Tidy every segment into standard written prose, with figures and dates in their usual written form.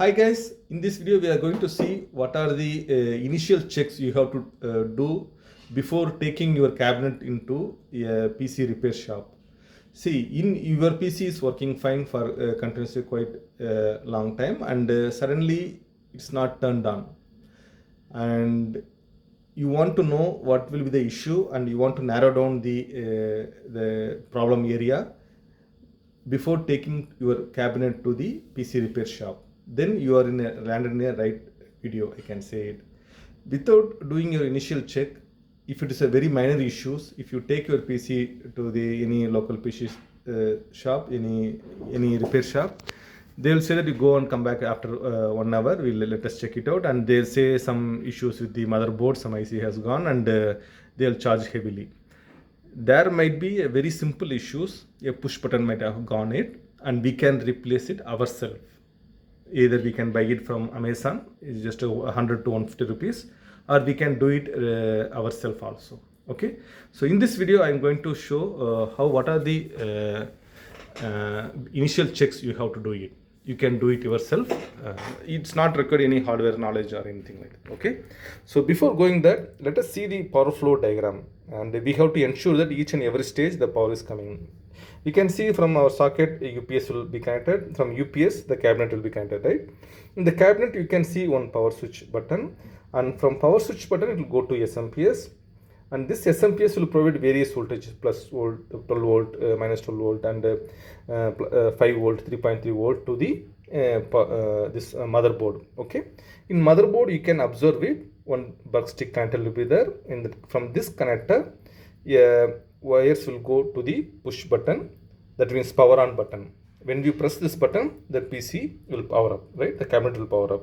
Hi guys, in this video we are going to see what are the initial checks you have to do before taking your cabinet into a PC repair shop. See, in your PC is working fine for continuously quite a long time and suddenly it's not turned on, and you want to know what will be the issue and you want to narrow down the problem area before taking your cabinet to the PC repair shop. Then you are landed in a right video, I can say it. Without doing your initial check, if it is a very minor issues, if you take your PC to the any local PC shop, any repair shop, they'll say that you go and come back after 1 hour. We'll let us check it out, and they'll say some issues with the motherboard, some IC has gone, and they'll charge heavily. There might be a very simple issues, a push button might have gone it, and we can replace it ourselves. Either we can buy it from Amazon, it's just 100 to 150 rupees, or we can do it ourselves also. Okay, so in this video I'm going to show what are the initial checks you have to do it. You can do it yourself. It's not required any hardware knowledge or anything like that. Okay, so before going that, let us see the power flow diagram, and we have to ensure that each and every stage the power is coming. We can see from our socket UPS will be connected. From UPS the cabinet will be connected, right? In the cabinet you can see one power switch button, and from power switch button it will go to SMPS, and this SMPS will provide various voltages, plus volt, 12 volt, minus 12 volt, and 5 volt, 3.3 volt to the this motherboard. Okay, in motherboard you can observe it, one buck stick connector will be there. From this connector, wires will go to the push button, that means power on button. When you press this button, the PC will power up, right? The cabinet will power up,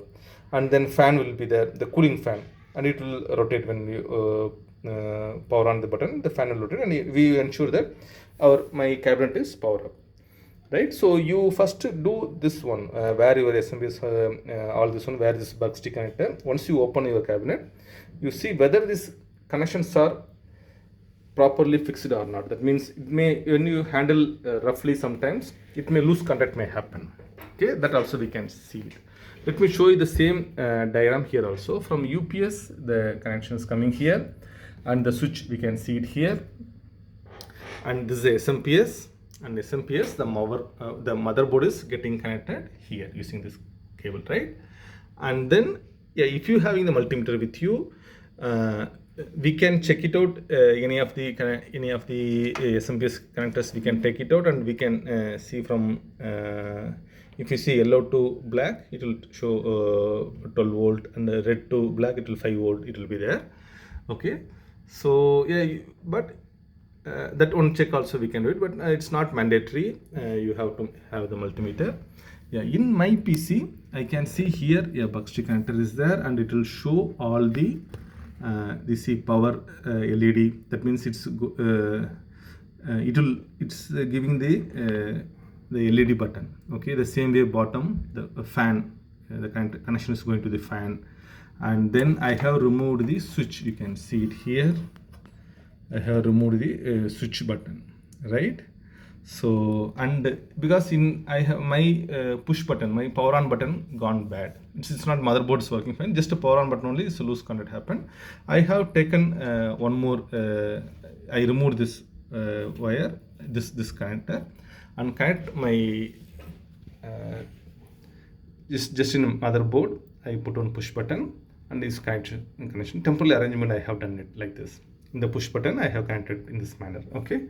and then fan will be there, the cooling fan, and it will rotate when you power on the button. The fan will rotate, and we ensure that my cabinet is power up, right? So you first do this one, where your SMB is all this one, where this buck stick connector. Once you open your cabinet, you see whether these connections are properly fixed or not. That means it may, when you handle roughly, sometimes it may loose contact may happen. Okay, that also we can see it. Let me show you the same diagram here also. From UPS the connection is coming here, and the switch we can see it here, and this is SMPS, and SMPS the motherboard is getting connected here using this cable, right? And then if you having the multimeter with you, we can check it out. Any of the SMPS connectors we can take it out, and we can see from if you see yellow to black, it will show 12 volt, and red to black, it will 5 volt, it will be there. Okay, so but that one check also we can do it, but it's not mandatory. You have to have the multimeter. In my PC I can see here a buck stick connector is there, and it will show all the this power LED. That means it's giving the LED button. Okay, the same way bottom, the fan, the connection is going to the fan. And then I have removed the switch. You can see it here. I have removed the switch button, right? So, and because I have my push button, my power on button gone bad. It's not motherboard is working fine, just a power on button only, so loose contact happened. I have taken one more, I removed this wire, this connector, and connect my just in motherboard. I put on push button, and this connection temporary arrangement I have done it like this. In the push button I have connected in this manner. Okay,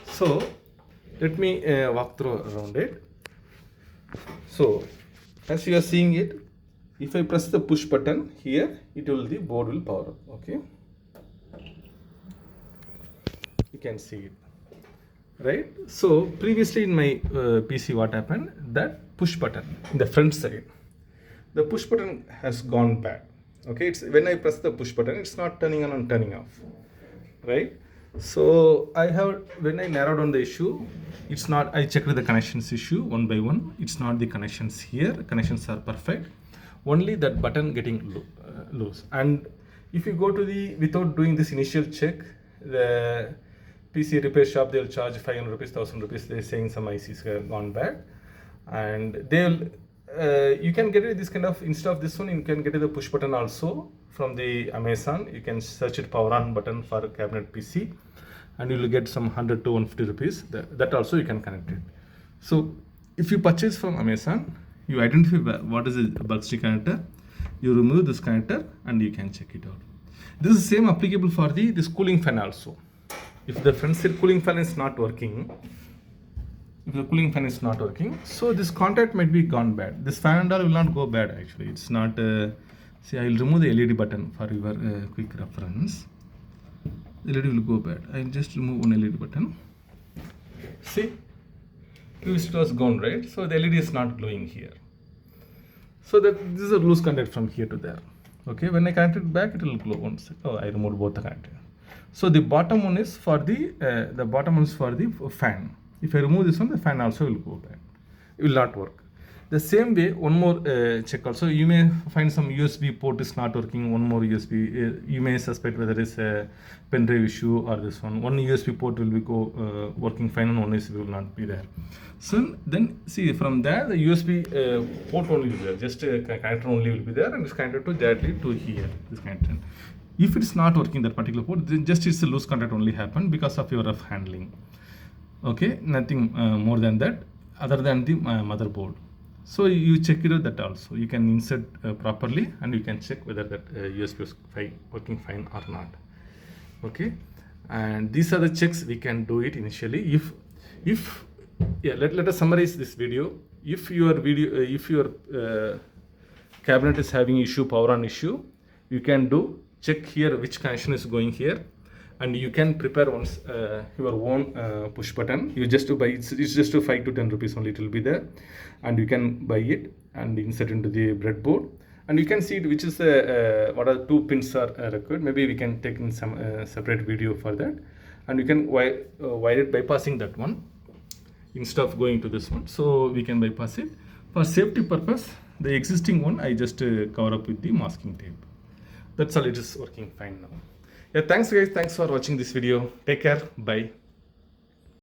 so let me walk through around it. So as you are seeing it, if I press the push button here, the board will power up. Okay, you can see it, right? So previously in my PC, what happened, that push button in the front side, the push button has gone bad. Okay, it's when I press the push button, it's not turning on and turning off, right? So when I narrowed down the issue, it's not, I checked the connections issue one by one. It's not the connections here, connections are perfect, only that button getting loose. And if you go to without doing this initial check, the PC repair shop, they'll charge 500 rupees, 1000 rupees. They're saying some ICs have gone bad. and they'll you can get it this kind of, instead of this one you can get it the push button also from the Amazon. You can search it power on button for cabinet PC, and you will get some 100 to 150 rupees. That also you can connect it. So if you purchase from Amazon, you identify what is a bulk stick connector, you remove this connector and you can check it out. This is same applicable for this cooling fan also. If the front side cooling fan is not working, so this contact might be gone bad. This fan and all will not go bad actually. It's not. See, I will remove the LED button for your quick reference. The LED will go bad. I will just remove one LED button. See, it was gone, right? So the LED is not glowing here. So that this is a loose contact from here to there. Okay, when I connect it back, it will glow once. Oh, I removed both the connector. So the bottom one is for the fan. If I remove this one, the fan also will go back. It will not work. The same way, one more check also. You may find some USB port is not working. One more USB. You may suspect whether it's a pen drive issue or this one. One USB port will be working fine, and one USB will not be there. So then see, from there the USB port only will be there. Just a connector only will be there, and it's connected to directly to here. This connector. If it's not working that particular port, then just it's a loose contact only happen because of your rough handling. Okay, nothing more than that, other than the motherboard. So you check it out that also. You can insert properly, and you can check whether that USB is working fine or not. Okay, and these are the checks we can do it initially. Let us summarize this video. If your cabinet is having issue, power on issue, you can check here which connection is going here, and you can prepare once your own push button. You just to buy it's just to 5 to 10 rupees only, it will be there, and you can buy it and insert into the breadboard, and you can see it, which is what are 2 pins are required. Maybe we can take in some separate video for that, and you can wire it bypassing that one instead of going to this one. So we can bypass it for safety purpose. The existing one I just cover up with the masking tape. That's all. It is working fine now. Yeah, thanks guys. Thanks for watching this video. Take care. Bye.